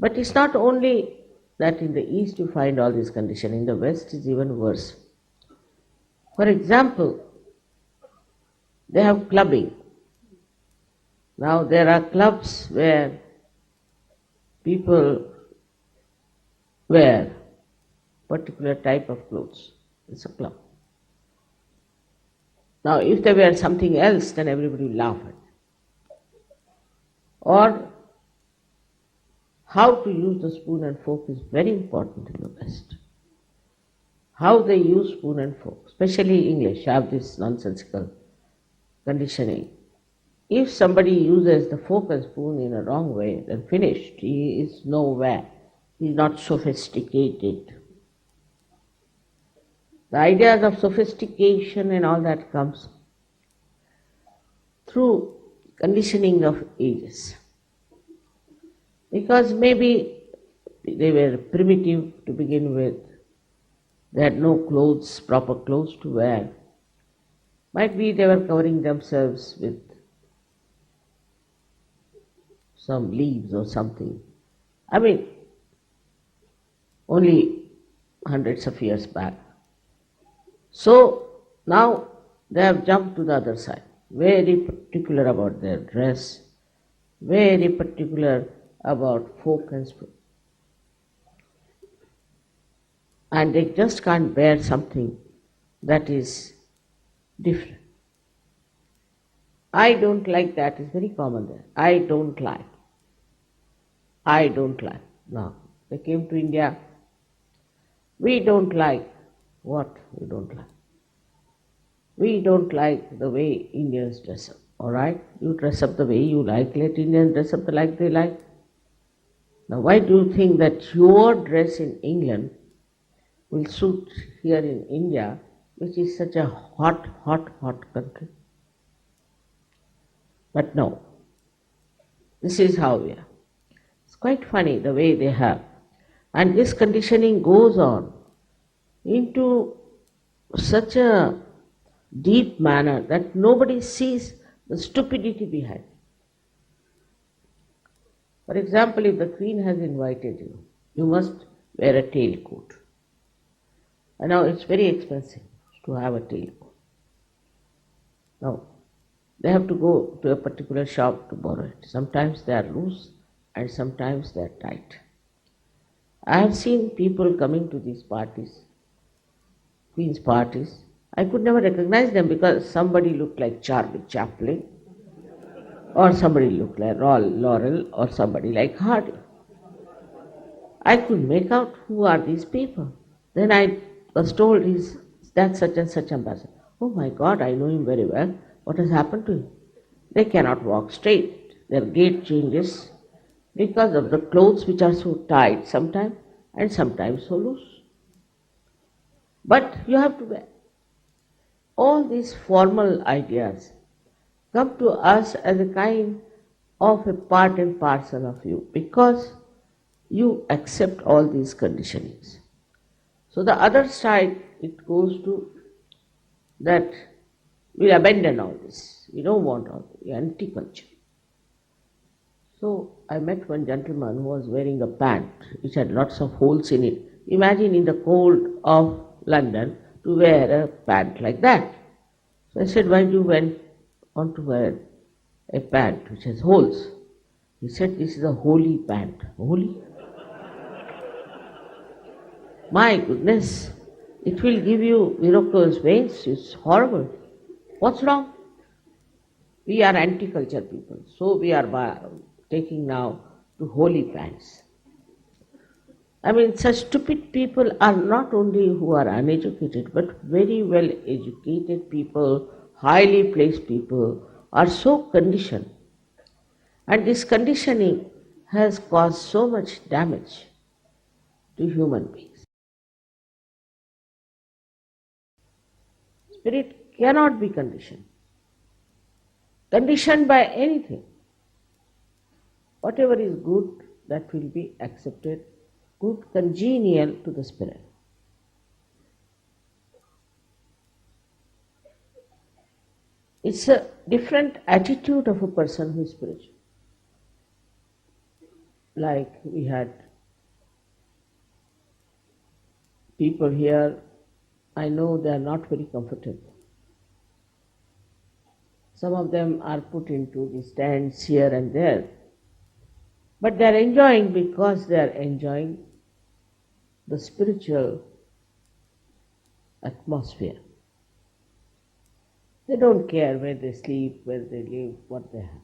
But it's not only that in the East you find all this condition, in the West it's even worse. For example, they have clubbing. Now there are clubs where people wear particular type of clothes. It's a club. Now if they wear something else, then everybody will laugh at it. Or how to use the spoon and fork is very important in the West. How they use spoon and fork, especially English, have this nonsensical conditioning. If somebody uses the fork and spoon in a wrong way, then finished. He is nowhere. He is not sophisticated. The ideas of sophistication and all that comes through conditioning of ages. Because maybe they were primitive to begin with, they had no clothes, proper clothes to wear. Might be they were covering themselves with some leaves or something. I mean, only hundreds of years back. So now they have jumped to the other side, very particular about their dress, very particular about fork and spoon. And they just can't bear something that is different. I don't like that is very common there. I don't like. I don't like. Now, they came to India. We don't like. What we don't like? We don't like the way Indians dress up. Alright? You dress up the way you like. Let Indians dress up like they like. Now, why do you think that your dress in England will suit here in India, which is such a hot country? But no, this is how we are. It's quite funny the way they have. And this conditioning goes on into such a deep manner that nobody sees the stupidity behind it. For example, if the Queen has invited you, you must wear a tailcoat. And now it's very expensive to have a tailcoat. Now, they have to go to a particular shop to borrow it. Sometimes they are loose and sometimes they are tight. I have seen people coming to these parties, Queen's parties. I could never recognize them because somebody looked like Charlie Chaplin, or somebody looked like Laurel, or somebody like Hardy. I could make out who are these people. Then I was told he's that such and such ambassador. Oh my God, I know him very well. What has happened to him? They cannot walk straight. Their gait changes because of the clothes which are so tight sometimes and sometimes so loose. But you have to wear. All these formal ideas come to us as a kind of a part and parcel of you because you accept all these conditionings. So the other side, it goes to that we'll abandon all this. We don't want all this, anti-culture. So I met one gentleman who was wearing a pant which had lots of holes in it. Imagine in the cold of London to wear a pant like that. So I said, why do you want to wear a pant which has holes? He said, this is a holy pant. Holy? My goodness, it will give you varicose veins. It's horrible. What's wrong? We are anti-culture people, so we are taking now to holy pants. I mean, such stupid people are not only who are uneducated, but very well educated people, highly placed people are so conditioned. And this conditioning has caused so much damage to human beings. Spirit cannot be conditioned by anything. Whatever is good, that will be accepted, good, congenial to the spirit. It's a different attitude of a person who is spiritual. like we had people here, I know they are not very comfortable. Some of them are put into the stands here and there, but they are enjoying because they are enjoying the spiritual atmosphere. They don't care where they sleep, where they live, what they have.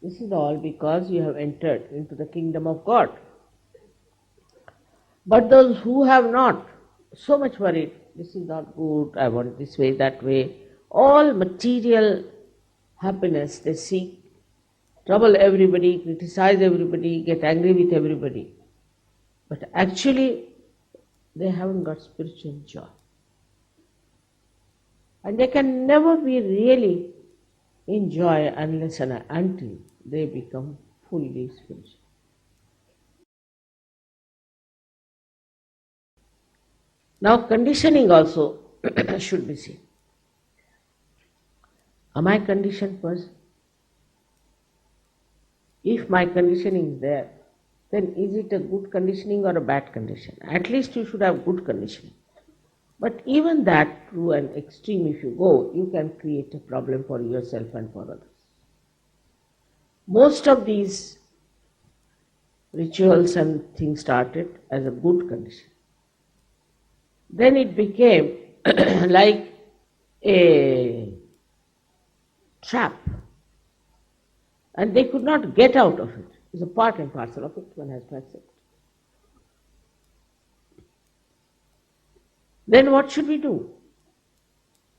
This is all because you have entered into the kingdom of God. But those who have not, so much worried, this is not good, I want this way, that way, all material happiness they seek, trouble everybody, criticize everybody, get angry with everybody. But actually, they haven't got spiritual joy. And they can never be really in joy unless and until they become fully spiritual. Now conditioning also should be seen. Am I a conditioned person? If my conditioning is there, then is it a good conditioning or a bad condition? At least you should have good conditioning. But even that, to an extreme if you go, you can create a problem for yourself and for others. Most of these rituals and things started as a good condition. Then it became like a trap, and they could not get out of it. It's a part and parcel of it, one has to accept. Then what should we do?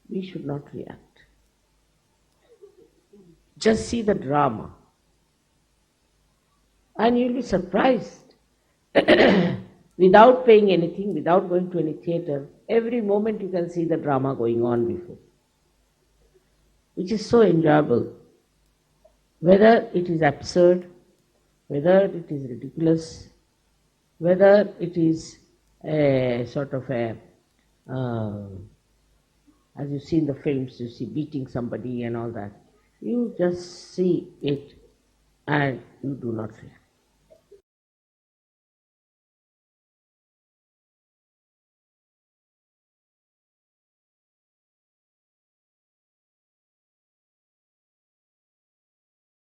We should not react. Just see the drama. And you'll be surprised. Without paying anything, without going to any theatre, every moment you can see the drama going on before, which is so enjoyable. Whether it is absurd, whether it is ridiculous, whether it is a sort of a, as you see in the films, you see beating somebody and all that. You just see it and you do not react.